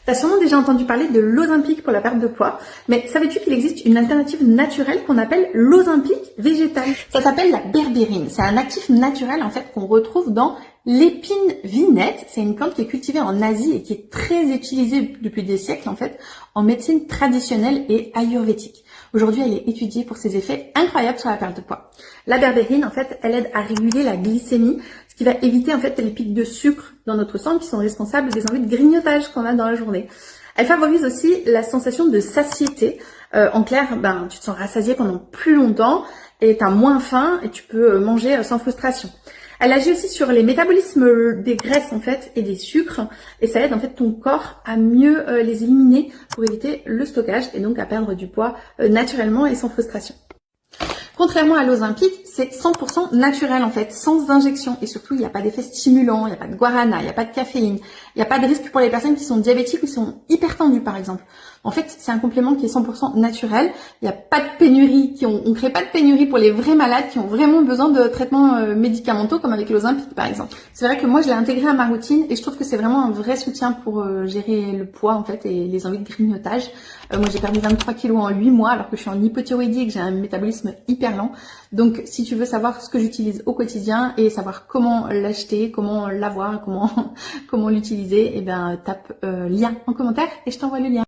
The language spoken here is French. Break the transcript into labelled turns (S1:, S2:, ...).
S1: T'as sûrement déjà entendu parler de l'Ozempic pour la perte de poids, mais savais-tu qu'il existe une alternative naturelle qu'on appelle l'Ozempic végétal? Ça s'appelle la berbérine. C'est un actif naturel en fait qu'on retrouve dans l'épine vinette. C'est une plante qui est cultivée en Asie et qui est très utilisée depuis des siècles en fait en médecine traditionnelle et ayurvédique. Aujourd'hui, elle est étudiée pour ses effets incroyables sur la perte de poids. La berbérine, en fait, elle aide à réguler la glycémie, ce qui va éviter en fait les pics de sucre dans notre sang qui sont responsables des envies de grignotage qu'on a dans la journée. Elle favorise aussi la sensation de satiété. En clair, tu te sens rassasié pendant plus longtemps et tu as moins faim et tu peux manger sans frustration. Elle agit aussi sur les métabolismes des graisses en fait et des sucres et ça aide en fait ton corps à mieux les éliminer pour éviter le stockage et donc à perdre du poids naturellement et sans frustration. Contrairement à l'Ozempic, c'est 100% naturel en fait, sans injection. Et surtout, il n'y a pas d'effet stimulant, il n'y a pas de guarana, il n'y a pas de caféine, il n'y a pas de risque pour les personnes qui sont diabétiques ou qui sont hypertendues par exemple. En fait, c'est un complément qui est 100% naturel. Il n'y a pas de pénurie, on crée pas de pénurie pour les vrais malades qui ont vraiment besoin de traitements médicamenteux comme avec l'Ozempic par exemple. C'est vrai que moi, je l'ai intégré à ma routine et je trouve que c'est vraiment un vrai soutien pour gérer le poids en fait et les envies de grignotage. Moi, j'ai perdu 23 kilos en 8 mois alors que je suis en hypothyroïdie et que j'ai un métabolisme hyper lent. Donc, si tu veux savoir ce que j'utilise au quotidien et savoir comment l'acheter, comment l'avoir, comment l'utiliser, tape lien en commentaire et je t'envoie le lien.